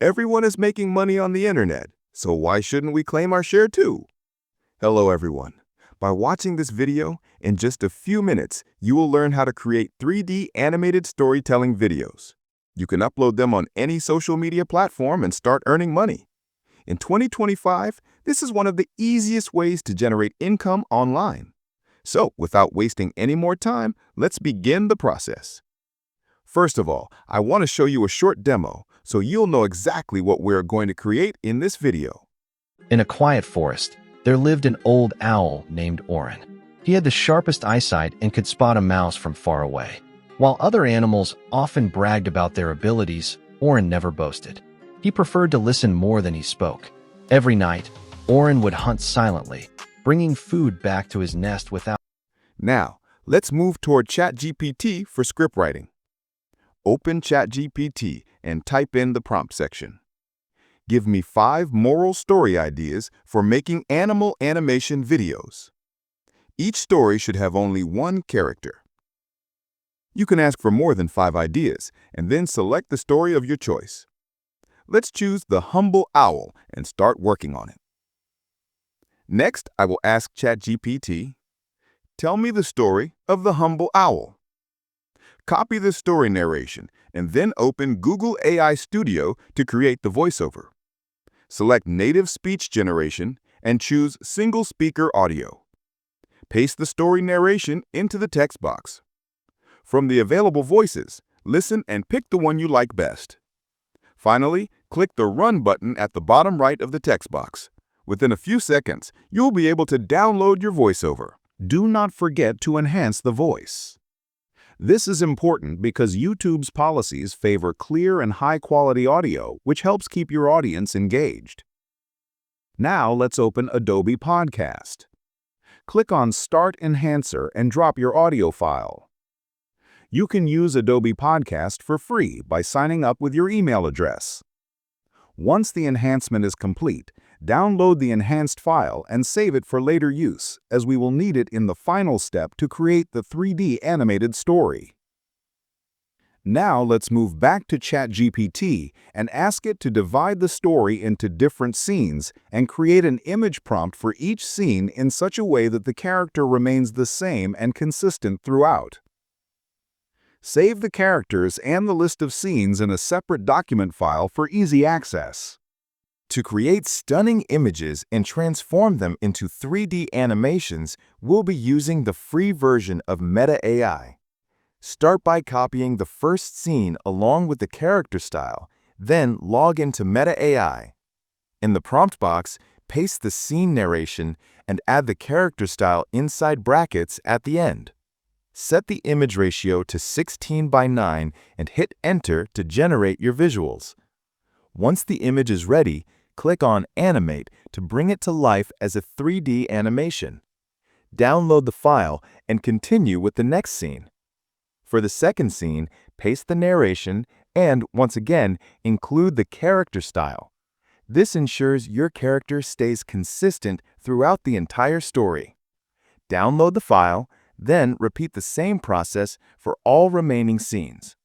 Everyone is making money on the internet, so why shouldn't we claim our share too? Hello everyone. By watching this video, in just a few minutes, you will learn how to create 3D animated storytelling videos. You can upload them on any social media platform and start earning money. In 2025, this is one of the easiest ways to generate income online. So, without wasting any more time, let's begin the process. First of all, I want to show you a short demo so you'll know exactly what we're going to create in this video. In a quiet forest, there lived an old owl named Orin. He had the sharpest eyesight and could spot a mouse from far away. While other animals often bragged about their abilities, Orin never boasted. He preferred to listen more than he spoke. Every night, Orin would hunt silently, bringing food back to his nest without. Now, let's move toward ChatGPT for script writing. Open ChatGPT and type in the prompt section. Give me 5 moral story ideas for making animal animation videos. Each story should have only one character. You can ask for more than 5 ideas and then select the story of your choice. Let's choose The Humble Owl and start working on it. Next, I will ask ChatGPT, tell me the story of the humble owl. Copy the story narration and then open Google AI Studio to create the voiceover. Select Native Speech Generation and choose Single Speaker Audio. Paste the story narration into the text box. From the available voices, listen and pick the one you like best. Finally, click the Run button at the bottom right of the text box. Within a few seconds, you'll be able to download your voiceover. Do not forget to enhance the voice. This is important because YouTube's policies favor clear and high-quality audio, which helps keep your audience engaged. Now let's open Adobe Podcast. Click on Start Enhancer and drop your audio file. You can use Adobe Podcast for free by signing up with your email address. Once the enhancement is complete, download the enhanced file and save it for later use, as we will need it in the final step to create the 3D animated story. Now let's move back to ChatGPT and ask it to divide the story into different scenes and create an image prompt for each scene in such a way that the character remains the same and consistent throughout. Save the characters and the list of scenes in a separate document file for easy access. To create stunning images and transform them into 3D animations, we'll be using the free version of Meta AI. Start by copying the first scene along with the character style, then log into Meta AI. In the prompt box, paste the scene narration and add the character style inside brackets at the end. Set the image ratio to 16:9 and hit Enter to generate your visuals. Once the image is ready, click on Animate to bring it to life as a 3D animation. Download the file and continue with the next scene. For the second scene, paste the narration and, once again, include the character style. This ensures your character stays consistent throughout the entire story. Download the file, then repeat the same process for all remaining scenes.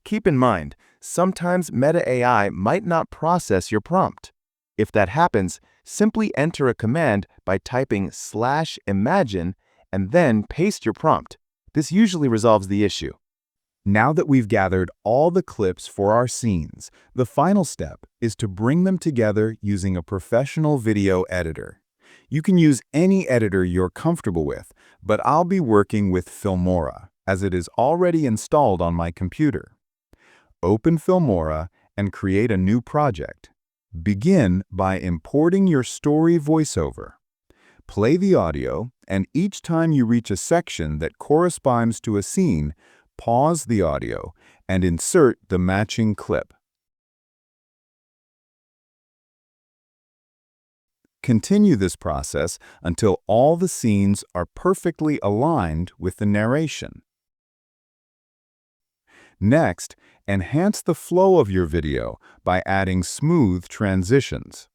Keep in mind, sometimes Meta AI might not process your prompt. If that happens, simply enter a command by typing /imagine and then paste your prompt. This usually resolves the issue. Now that we've gathered all the clips for our scenes, the final step is to bring them together using a professional video editor. You can use any editor you're comfortable with, but I'll be working with Filmora, as it is already installed on my computer. Open Filmora and create a new project. Begin by importing your story voiceover. Play the audio, and each time you reach a section that corresponds to a scene, pause the audio and insert the matching clip. Continue this process until all the scenes are perfectly aligned with the narration. Next, enhance the flow of your video by adding smooth transitions.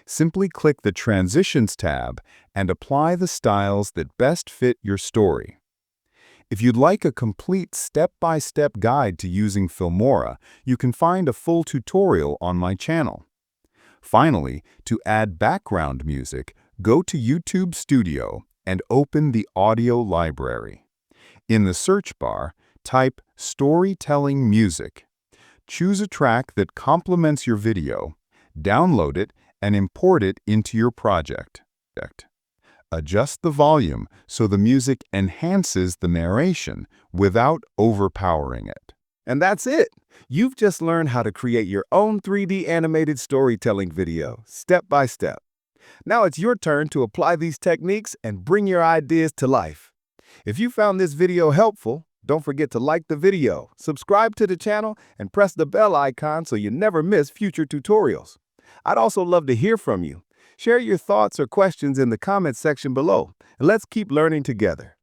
Simply click the Transitions tab and apply the styles that best fit your story. If you'd like a complete step-by-step guide to using Filmora, you can find a full tutorial on my channel. Finally, to add background music, go to YouTube Studio and open the audio library. In the search bar, type Storytelling Music. Choose a track that complements your video, download it, and import it into your project. Adjust the volume so the music enhances the narration without overpowering it. And that's it! You've just learned how to create your own 3D animated storytelling video, step by step. Now it's your turn to apply these techniques and bring your ideas to life. If you found this video helpful, don't forget to like the video, subscribe to the channel, and press the bell icon so you never miss future tutorials. I'd also love to hear from you. Share your thoughts or questions in the comments section below, and let's keep learning together.